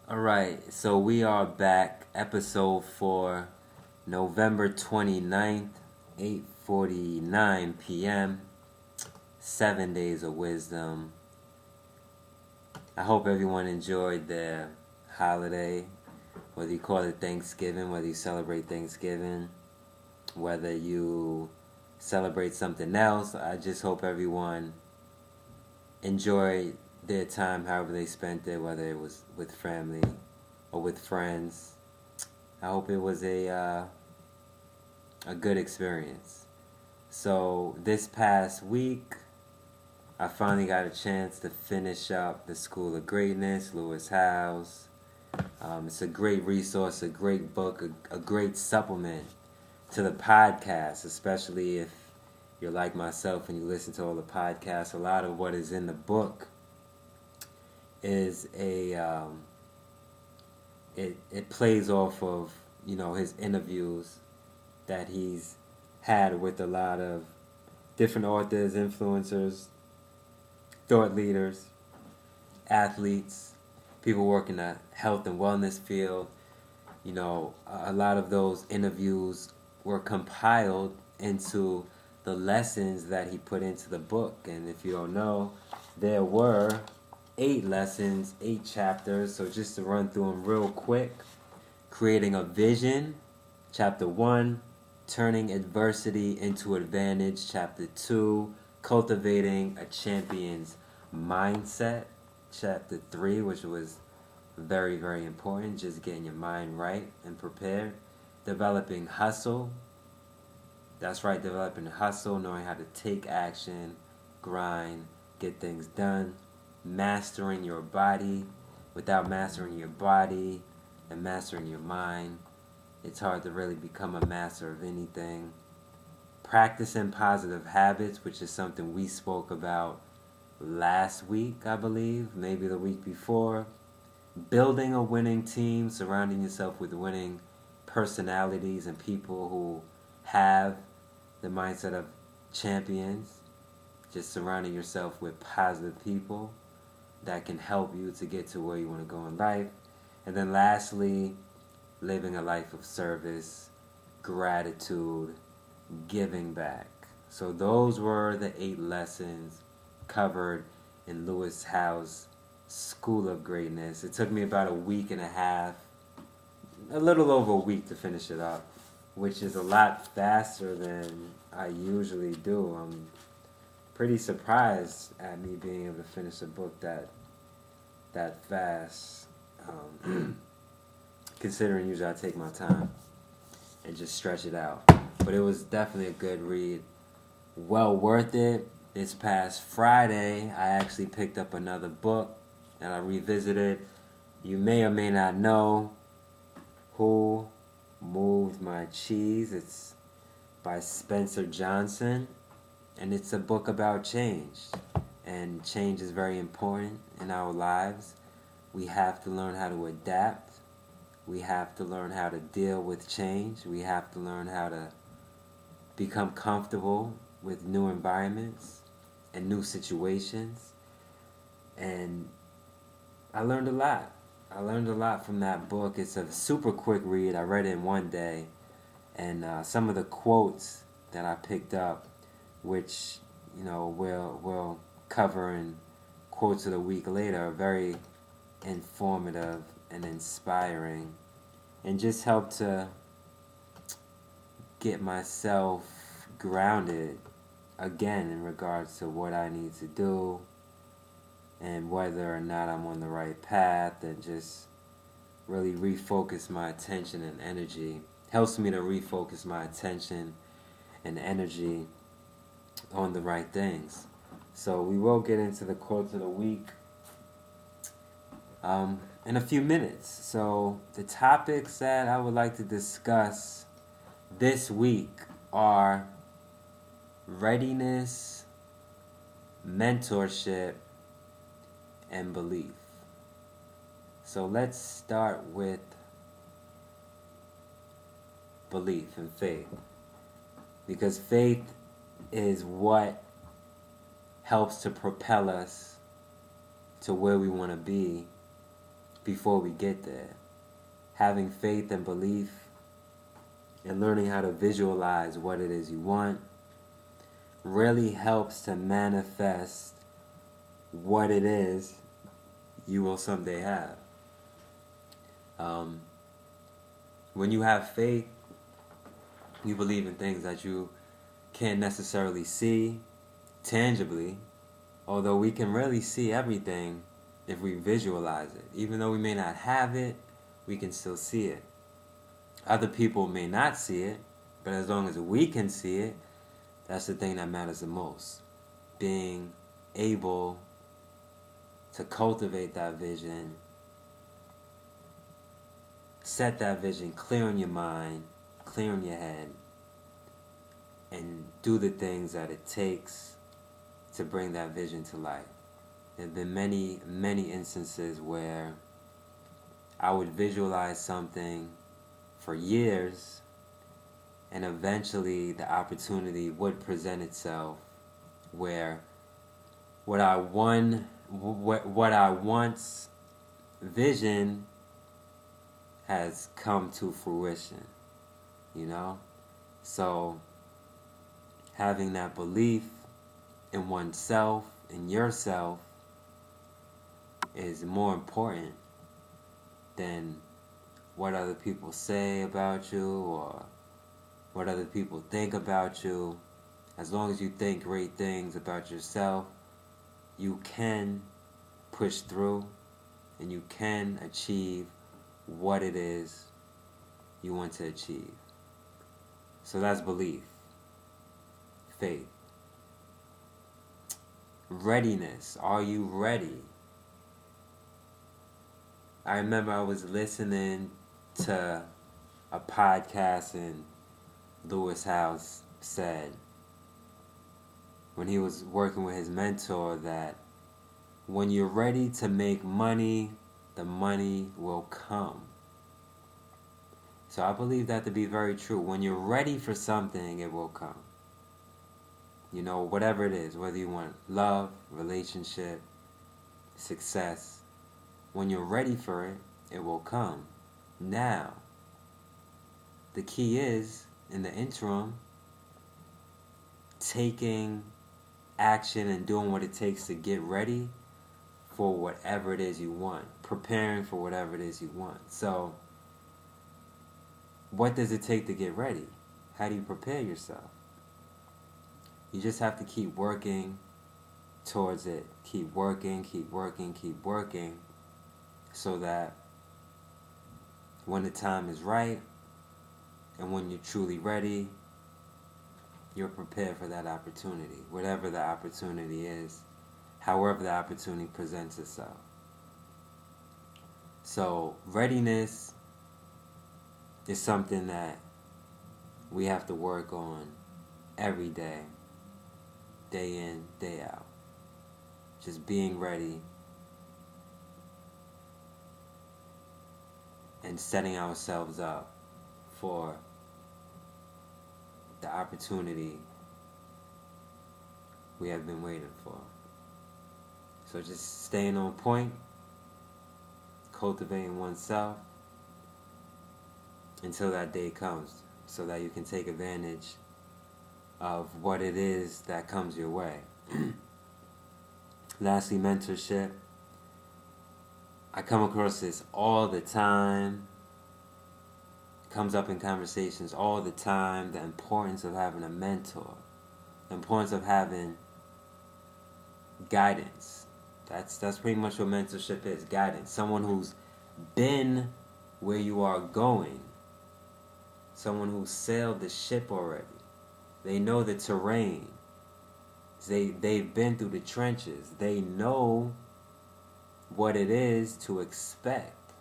All right, so we are back, episode 4, November 29th, 8:49 p.m., 7 days of wisdom. I hope everyone enjoyed their holiday, whether you call it Thanksgiving, whether you celebrate Thanksgiving, whether you celebrate something else. I just hope everyone enjoyed their time however they spent it, whether it was with family or with friends. I hope it was a good experience. So this past week, I finally got a chance to finish up the School of Greatness, Lewis Howes. It's a great resource, a great book, a great supplement to the podcast, especially if you're like myself and you listen to all the podcasts. A lot of what is in the book is it plays off of his interviews that he's had with a lot of different authors, influencers, thought leaders, athletes, people working in the health and wellness field. A lot of those interviews were compiled into the lessons that he put into the book. And if you don't know, there were 8 lessons, 8 chapters. So just to run through them real quick: creating a vision, chapter 1; turning adversity into advantage, chapter 2; cultivating a champion's mindset, chapter 3, which was very, very important, just getting your mind right and prepared; developing hustle, that's right, developing hustle, knowing how to take action, grind, get things done; mastering your body. Without mastering your body and mastering your mind, it's hard to really become a master of anything. Practicing positive habits, which is something we spoke about last week, I believe, maybe the week before. Building a winning team, surrounding yourself with winning personalities and people who have the mindset of champions. Just surrounding yourself with positive people that can help you to get to where you want to go in life. And then lastly, living a life of service, gratitude, giving back. So those were the 8 lessons covered in Lewis Howes' School of Greatness. It took me about a week and a half, a little over a week to finish it up, which is a lot faster than I usually do. I'm pretty surprised at me being able to finish a book that fast, considering usually I take my time and just stretch it out. But it was definitely a good read, well worth it. This past Friday, I actually picked up another book and I revisited. You may or may not know Who Moved My Cheese. It's by Spencer Johnson, and it's a book about change. And change is very important in our lives. We have to learn how to adapt. We have to learn how to deal with change. We have to learn how to become comfortable with new environments and new situations. And I learned a lot. I learned a lot from that book. It's a super quick read. I read it in one day. And some of the quotes that I picked up, which we'll cover in quotes of the week later, are very informative and inspiring, and just help to get myself grounded again in regards to what I need to do and whether or not I'm on the right path, and just really refocus my attention and energy. Helps me to refocus my attention and energy on the right things. So we will get into the quotes of the week in a few minutes. So the topics that I would like to discuss this week are readiness, mentorship, and belief. So let's start with belief and faith, because faith is what helps to propel us to where we want to be. before we get there. Having faith and belief and learning how to visualize what it is you want really helps to manifest what it is you will someday have. When you have faith, you believe in things that you can't necessarily see tangibly, although we can really see everything if we visualize it. Even though we may not have it, we can still see it. Other people may not see it, but as long as we can see it, that's the thing that matters the most. Being able to cultivate that vision, set that vision clear in your mind, clear in your head, and do the things that it takes to bring that vision to life. There have been many, many instances where I would visualize something for years, and eventually the opportunity would present itself where what I once visioned has come to fruition, So having that belief in oneself, in yourself, is more important than what other people say about you or what other people think about you. As long as you think great things about yourself, you can push through and you can achieve what it is you want to achieve. So that's belief, faith. Readiness. Are you ready? I remember I was listening to a podcast and Lewis House said when he was working with his mentor that when you're ready to make money, the money will come. So I believe that to be very true. When you're ready for something, it will come. Whatever it is, whether you want love, relationship, success, when you're ready for it, it will come. Now, the key is, in the interim, taking action and doing what it takes to get ready for whatever it is you want, preparing for whatever it is you want. So, what does it take to get ready? How do you prepare yourself? You just have to keep working towards it. Keep working, keep working, keep working, so that when the time is right and when you're truly ready, you're prepared for that opportunity, whatever the opportunity is, however the opportunity presents itself. So readiness is something that we have to work on every day, day in, day out. Just being ready and setting ourselves up for the opportunity we have been waiting for. So just staying on point, cultivating oneself until that day comes, so that you can take advantage of what it is that comes your way. Lastly, mentorship. I come across this all the time. It comes up in conversations all the time. The importance of having a mentor. The importance of having guidance. That's pretty much what mentorship is, guidance. Someone who's been where you are going. Someone who's sailed the ship already. They know the terrain. They've been through the trenches. They know what it is to expect.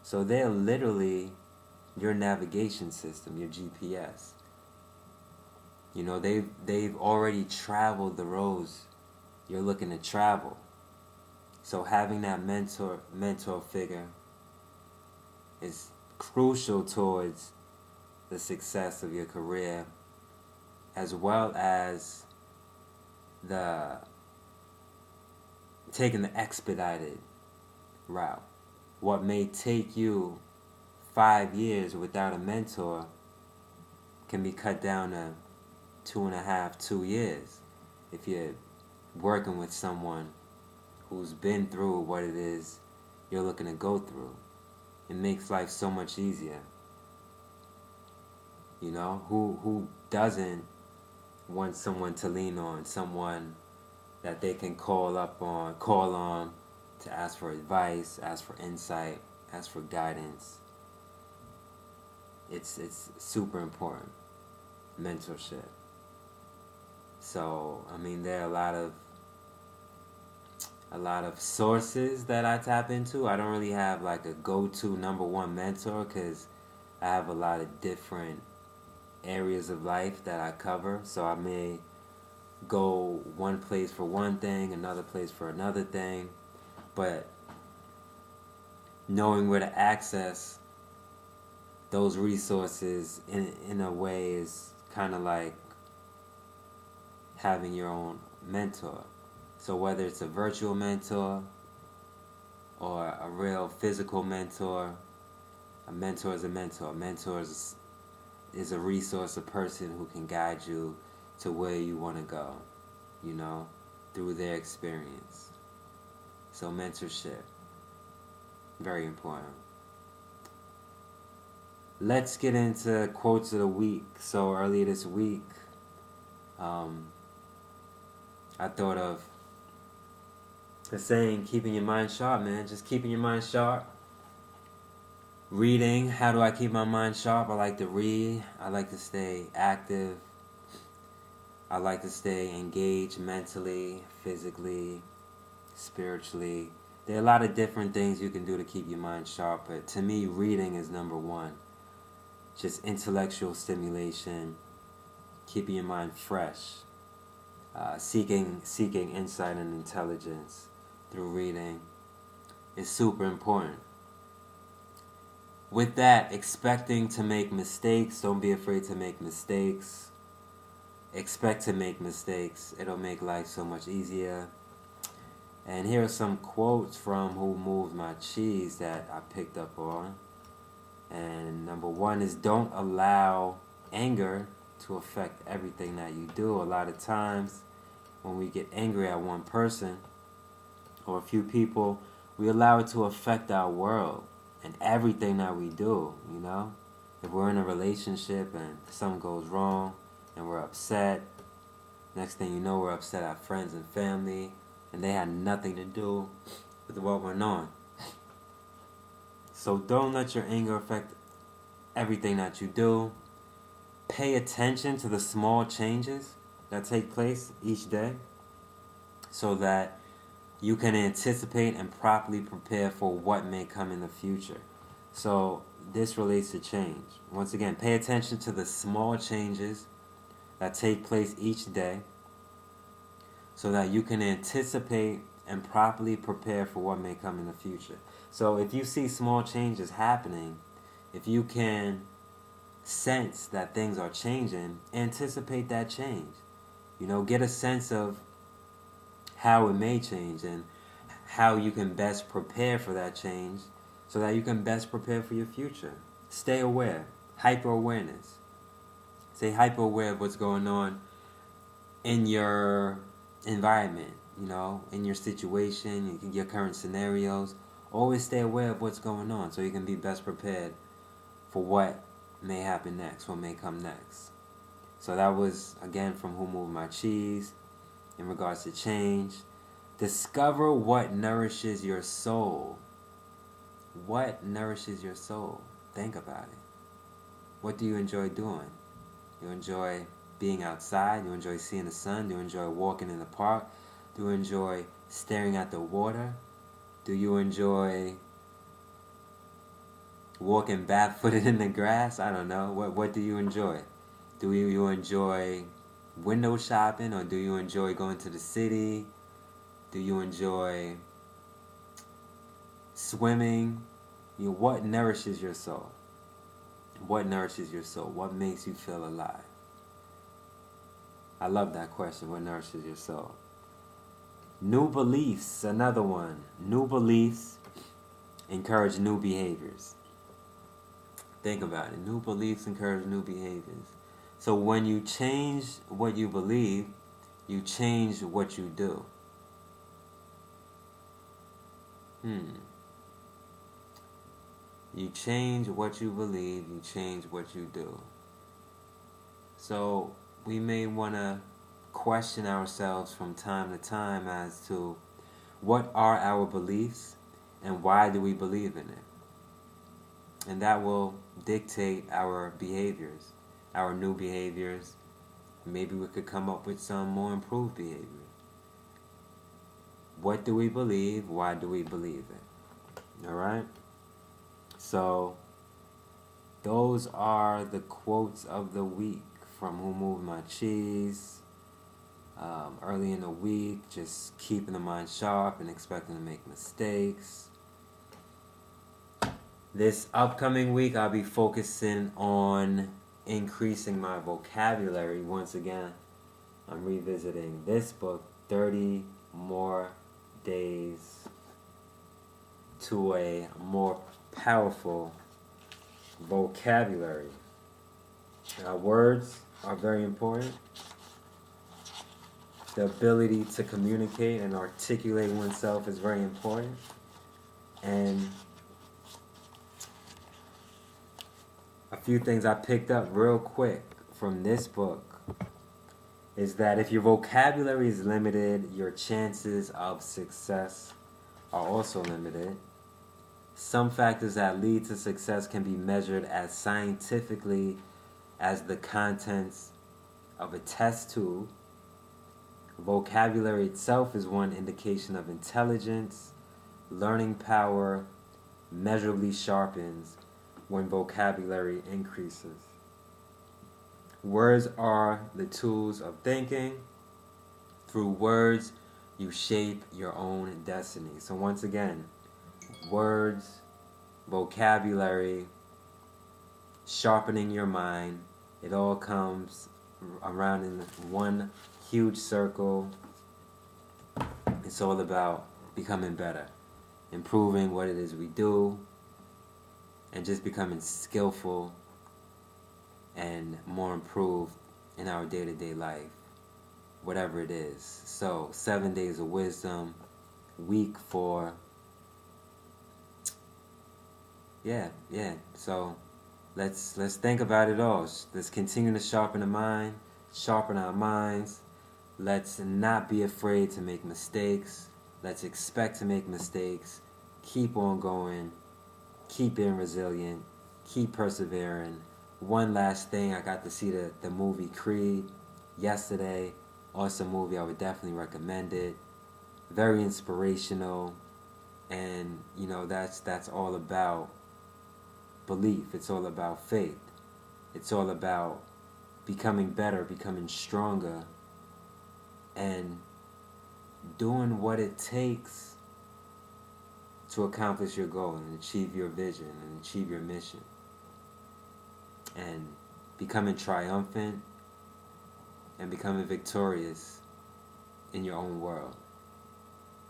So they're literally your navigation system, your GPS. They've already traveled the roads you're looking to travel. So having that mentor figure is crucial towards the success of your career, as well as taking the expedited route. what may take you 5 years without a mentor can be cut down to 2.5, 2 years if you're working with someone who's been through what it is you're looking to go through. It makes life so much easier. You know, who doesn't want someone to lean on, someone that they can call on to ask for advice, ask for insight, ask for guidance. It's super important. Mentorship. So, I mean, there are a lot of sources that I tap into. I don't really have like a go-to number one mentor because I have a lot of different areas of life that I cover. So I may go one place for one thing, another place for another thing. But knowing where to access those resources in a way is kind of like having your own mentor. So whether it's a virtual mentor or a real physical mentor, a mentor is a mentor. A mentor is a resource, a person who can guide you to where you want to go, you know, through their experience. So mentorship, very important. Let's get into quotes of the week. So earlier this week, I thought of the saying, keeping your mind sharp, man. Just keeping your mind sharp. Reading. How do I keep my mind sharp? I like to read. I like to stay active. I like to stay engaged mentally, physically, spiritually. There are a lot of different things you can do to keep your mind sharp, but to me, reading is number one. Just intellectual stimulation, keeping your mind fresh, seeking insight and intelligence through reading is super important. With that, expecting to make mistakes. Don't be afraid to make mistakes. Expect to make mistakes. It'll make life so much easier. And here are some quotes from Who Moved My Cheese that I picked up on. And number one is, don't allow anger to affect everything that you do. A lot of times when we get angry at one person or a few people, we allow it to affect our world and everything that we do, you know? If we're in a relationship and something goes wrong and we're upset, next thing you know, we're upset at friends and family, and they had nothing to do with what went on. So don't let your anger affect everything that you do. Pay attention to the small changes that take place each day so that you can anticipate and properly prepare for what may come in the future. So this relates to change. Once again, pay attention to the small changes that take place each day so that you can anticipate and properly prepare for what may come in the future. So if you see small changes happening, if you can sense that things are changing, anticipate that change. You know, get a sense of how it may change and how you can best prepare for that change so that you can best prepare for your future. Stay aware. Hyper-awareness. Stay hyper-aware of what's going on in your environment, you know, in your situation, your current scenarios. Always stay aware of what's going on so you can be best prepared for what may happen next, what may come next. So that was, again, from Who Moved My Cheese in regards to change. Discover what nourishes your soul. What nourishes your soul? Think about it. What do you enjoy doing? You enjoy being outside? You enjoy seeing the sun? Do you enjoy walking in the park? Do you enjoy staring at the water? Do you enjoy walking barefooted in the grass? I don't know. What do you enjoy? Do you enjoy window shopping, or do you enjoy going to the city? Do you enjoy swimming? You know, what nourishes your soul? What nourishes your soul? What makes you feel alive? I love that question. What nourishes your soul? New beliefs, another one. New beliefs encourage new behaviors. Think about it. New beliefs encourage new behaviors. So when you change what you believe, you change what you do. You change what you believe, you change what you do. So we may want to question ourselves from time to time as to what are our beliefs and why do we believe in it. And that will dictate our behaviors, our new behaviors. Maybe we could come up with some more improved behavior. What do we believe? Why do we believe it? Alright? So, those are the quotes of the week from Who Moved My Cheese. Early in the week, just keeping the mind sharp and expecting to make mistakes. This upcoming week, I'll be focusing on increasing my vocabulary. Once again, I'm revisiting this book, 30 More Days to a More Powerful Vocabulary. Words are very important. The ability to communicate and articulate oneself is very important. And a few things I picked up real quick from this book is that if your vocabulary is limited, your chances of success are also limited. Some factors that lead to success can be measured as scientifically as the contents of a test tube. Vocabulary itself is one indication of intelligence. Learning power measurably sharpens when vocabulary increases. Words are the tools of thinking. Through words, you shape your own destiny. So once again, words, vocabulary, sharpening your mind, it all comes around in one huge circle. It's all about becoming better, improving what it is we do, and just becoming skillful and more improved in our day-to-day life, whatever it is. So 7 days of wisdom, week 4. Yeah. So let's think about it all. Let's continue to sharpen the mind, sharpen our minds. Let's not be afraid to make mistakes. Let's expect to make mistakes. Keep on going. Keep being resilient. Keep persevering. One last thing, I got to see the movie Creed yesterday. Awesome movie. I would definitely recommend it. Very inspirational. And, that's all about belief. It's all about faith. It's all about becoming better, becoming stronger, and doing what it takes to accomplish your goal and achieve your vision and achieve your mission. And becoming triumphant and becoming victorious in your own world.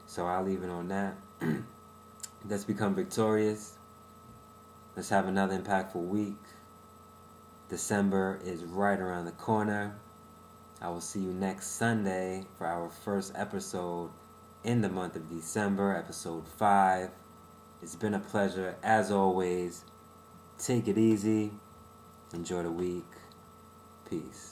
So I'll leave it on that. Let's become victorious. Let's have another impactful week. December is right around the corner. I will see you next Sunday for our first episode in the month of December, episode 5. It's been a pleasure, as always. Take it easy. Enjoy the week. Peace.